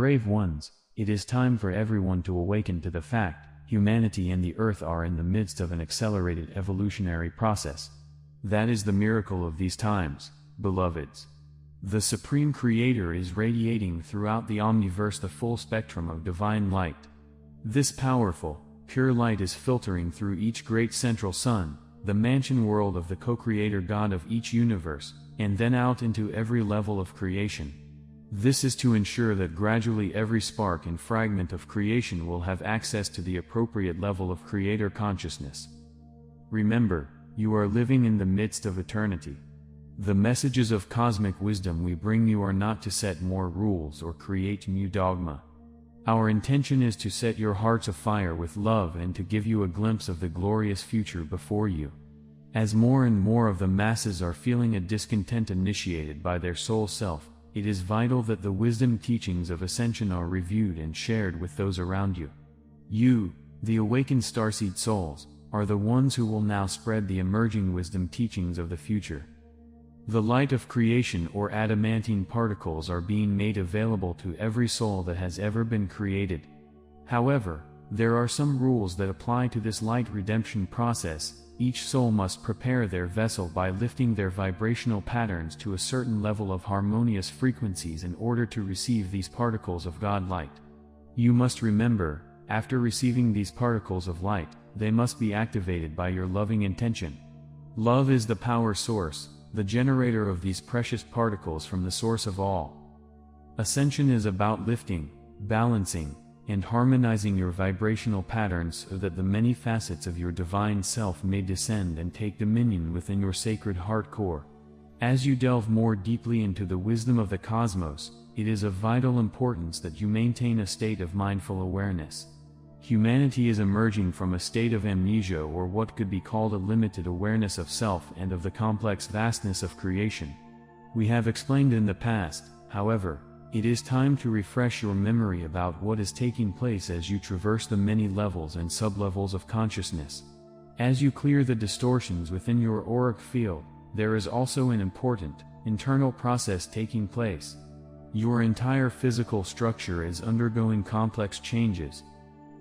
brave ones, it is time for everyone to awaken to the fact, humanity and the earth are in the midst of an accelerated evolutionary process. That is the miracle of these times, beloveds. The Supreme Creator is radiating throughout the omniverse the full spectrum of divine light. This powerful, pure light is filtering through each great central sun, the mansion world of the co-creator God of each universe, and then out into every level of creation. This is to ensure that gradually every spark and fragment of creation will have access to the appropriate level of creator consciousness. Remember, you are living in the midst of eternity. The messages of cosmic wisdom we bring you are not to set more rules or create new dogma. Our intention is to set your hearts afire with love and to give you a glimpse of the glorious future before you. As more and more of the masses are feeling a discontent initiated by their soul self, it is vital that the wisdom teachings of ascension are reviewed and shared with those around you. You, the awakened starseed souls, are the ones who will now spread the emerging wisdom teachings of the future. The light of creation or adamantine particles are being made available to every soul that has ever been created. However, there are some rules that apply to this light redemption process. Each soul must prepare their vessel by lifting their vibrational patterns to a certain level of harmonious frequencies in order to receive these particles of God light. You must remember, after receiving these particles of light, they must be activated by your loving intention. Love is the power source, the generator of these precious particles from the source of all. Ascension is about lifting, balancing, and harmonizing your vibrational patterns so that the many facets of your divine self may descend and take dominion within your sacred heart core. As you delve more deeply into the wisdom of the cosmos, it is of vital importance that you maintain a state of mindful awareness. Humanity is emerging from a state of amnesia, or what could be called a limited awareness of self and of the complex vastness of creation. We have explained in the past, however, it is time to refresh your memory about what is taking place as you traverse the many levels and sublevels of consciousness. As you clear the distortions within your auric field, there is also an important, internal process taking place. Your entire physical structure is undergoing complex changes,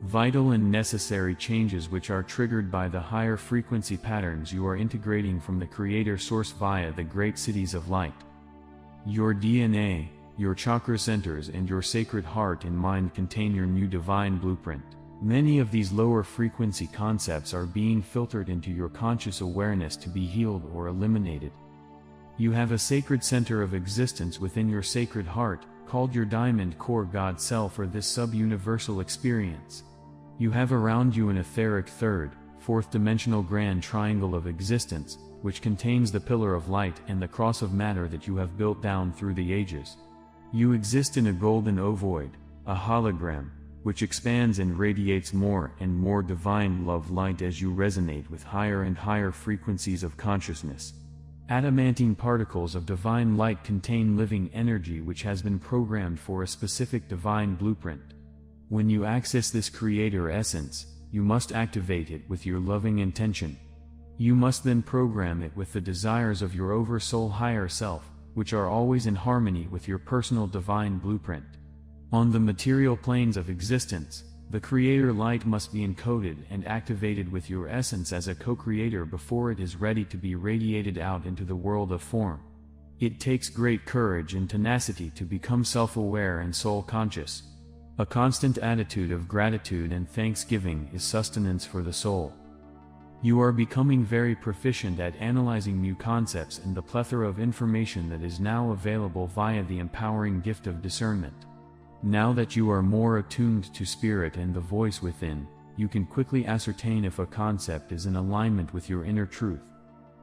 vital and necessary changes which are triggered by the higher frequency patterns you are integrating from the Creator Source via the great cities of light. Your DNA, your chakra centers and your sacred heart and mind contain your new divine blueprint. Many of these lower frequency concepts are being filtered into your conscious awareness to be healed or eliminated. You have a sacred center of existence within your sacred heart, called your diamond core God self, or this sub-universal experience. You have around you an etheric third, fourth dimensional grand triangle of existence, which contains the pillar of light and the cross of matter that you have built down through the ages. You exist in a golden ovoid, a hologram, which expands and radiates more and more divine love light as you resonate with higher and higher frequencies of consciousness. Adamantine particles of divine light contain living energy which has been programmed for a specific divine blueprint. When you access this creator essence, you must activate it with your loving intention. You must then program it with the desires of your oversoul higher self, which are always in harmony with your personal divine blueprint. On the material planes of existence, the creator light must be encoded and activated with your essence as a co-creator before it is ready to be radiated out into the world of form. It takes great courage and tenacity to become self-aware and soul-conscious. A constant attitude of gratitude and thanksgiving is sustenance for the soul. You are becoming very proficient at analyzing new concepts and the plethora of information that is now available via the empowering gift of discernment. Now that you are more attuned to spirit and the voice within, you can quickly ascertain if a concept is in alignment with your inner truth.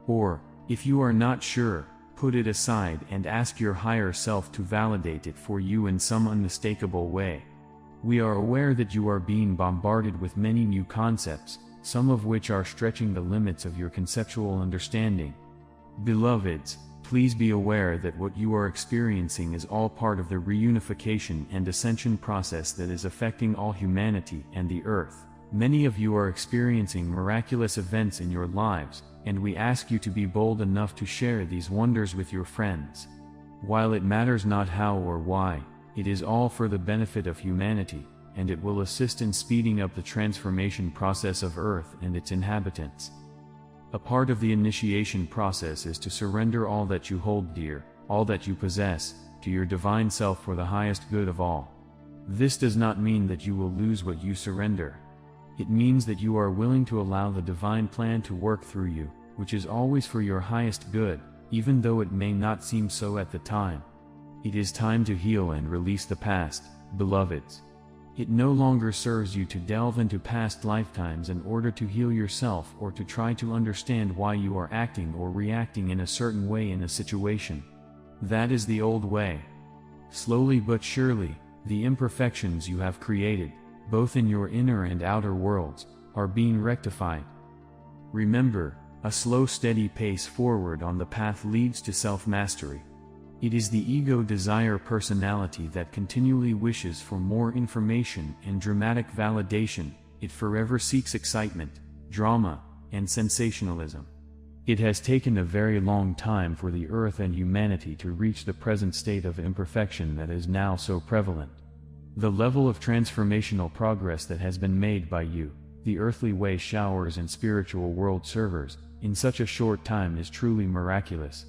Or, if you are not sure, put it aside and ask your higher self to validate it for you in some unmistakable way. We are aware that you are being bombarded with many new concepts, some of which are stretching the limits of your conceptual understanding. Beloveds, please be aware that what you are experiencing is all part of the reunification and ascension process that is affecting all humanity and the earth. Many of you are experiencing miraculous events in your lives, and we ask you to be bold enough to share these wonders with your friends. While it matters not how or why, It is all for the benefit of humanity, and it will assist in speeding up the transformation process of Earth and its inhabitants. A part of the initiation process is to surrender all that you hold dear, all that you possess, to your divine self for the highest good of all. This does not mean that you will lose what you surrender. It means that you are willing to allow the divine plan to work through you, which is always for your highest good, even though it may not seem so at the time. It is time to heal and release the past, beloveds. It no longer serves you to delve into past lifetimes in order to heal yourself or to try to understand why you are acting or reacting in a certain way in a situation. That is the old way. Slowly but surely, the imperfections you have created, both in your inner and outer worlds, are being rectified. Remember, a slow steady pace forward on the path leads to self-mastery. It is the ego desire personality that continually wishes for more information and dramatic validation. It forever seeks excitement, drama, and sensationalism. It has taken a very long time for the earth and humanity to reach the present state of imperfection that is now so prevalent. The level of transformational progress that has been made by you, the earthly way showers and spiritual world servers, in such a short time is truly miraculous.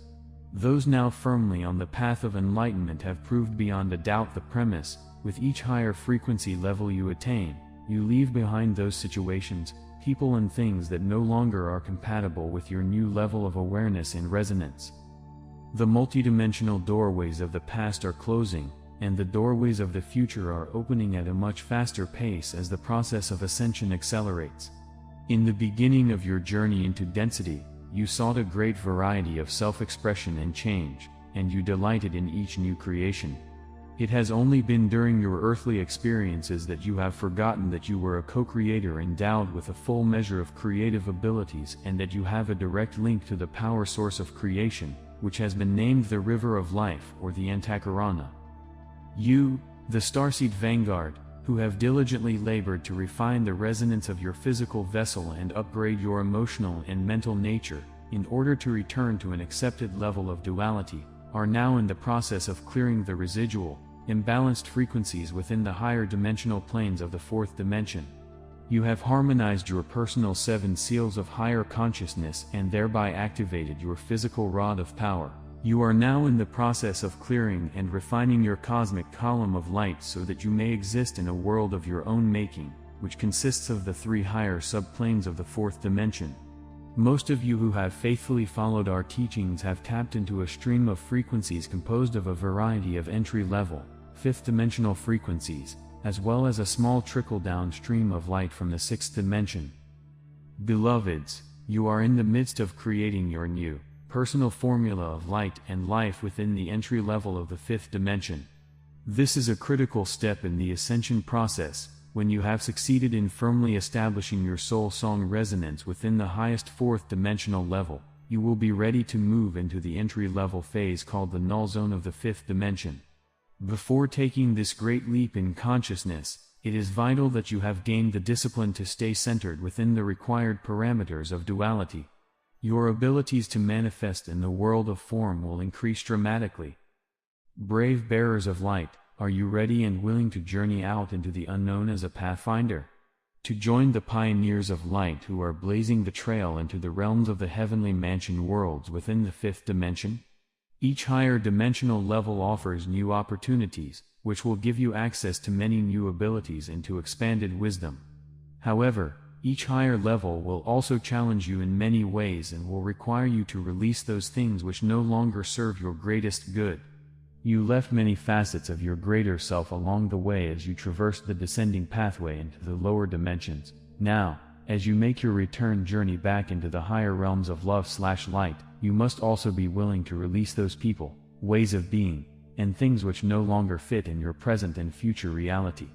Those now firmly on the path of enlightenment have proved beyond a doubt the premise: with each higher frequency level you attain, you leave behind those situations, people and things that no longer are compatible with your new level of awareness and resonance. The multidimensional doorways of the past are closing, and the doorways of the future are opening at a much faster pace as the process of ascension accelerates. In the beginning of your journey into density, you sought a great variety of self-expression and change, and you delighted in each new creation. It has only been during your earthly experiences that you have forgotten that you were a co-creator endowed with a full measure of creative abilities and that you have a direct link to the power source of creation, which has been named the River of Life or the Antakarana. You, the starseed vanguard, who have diligently labored to refine the resonance of your physical vessel and upgrade your emotional and mental nature, in order to return to an accepted level of duality, are now in the process of clearing the residual, imbalanced frequencies within the higher dimensional planes of the fourth dimension. You have harmonized your personal 7 seals of higher consciousness and thereby activated your physical rod of power. You are now in the process of clearing and refining your cosmic column of light so that you may exist in a world of your own making, which consists of the 3 higher subplanes of the fourth dimension. Most of you who have faithfully followed our teachings have tapped into a stream of frequencies composed of a variety of entry-level, fifth-dimensional frequencies, as well as a small trickle-down stream of light from the 6th dimension. Beloveds, you are in the midst of creating your new, personal formula of light and life within the entry level of the 5th dimension. This is a critical step in the ascension process. When you have succeeded in firmly establishing your soul song resonance within the highest 4th dimensional level, you will be ready to move into the entry level phase called the null zone of the 5th dimension. Before taking this great leap in consciousness, it is vital that you have gained the discipline to stay centered within the required parameters of duality. Your abilities to manifest in the world of form will increase dramatically. Brave bearers of light, are you ready and willing to journey out into the unknown as a pathfinder? To join the pioneers of light who are blazing the trail into the realms of the heavenly mansion worlds within the 5th dimension? Each higher dimensional level offers new opportunities, which will give you access to many new abilities and to expanded wisdom. However, each higher level will also challenge you in many ways and will require you to release those things which no longer serve your greatest good. You left many facets of your greater self along the way as you traversed the descending pathway into the lower dimensions. Now, as you make your return journey back into the higher realms of love/light, you must also be willing to release those people, ways of being, and things which no longer fit in your present and future reality.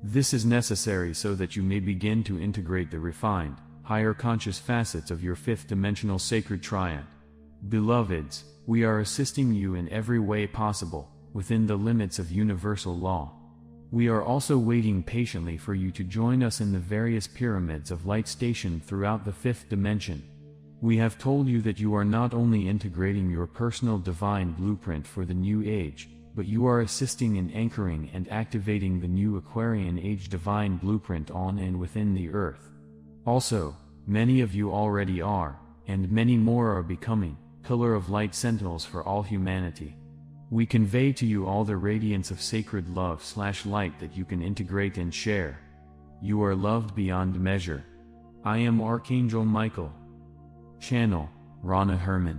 This is necessary so that you may begin to integrate the refined, higher conscious facets of your 5th dimensional sacred triad. Beloveds, we are assisting you in every way possible, within the limits of universal law. We are also waiting patiently for you to join us in the various pyramids of light stationed throughout the 5th dimension. We have told you that you are not only integrating your personal divine blueprint for the new age, but you are assisting in anchoring and activating the new Aquarian Age divine blueprint on and within the earth. Also, many of you already are, and many more are becoming, pillar of light sentinels for all humanity. We convey to you all the radiance of sacred love/light that you can integrate and share. You are loved beyond measure. I am Archangel Michael. Channel, Rana Herman.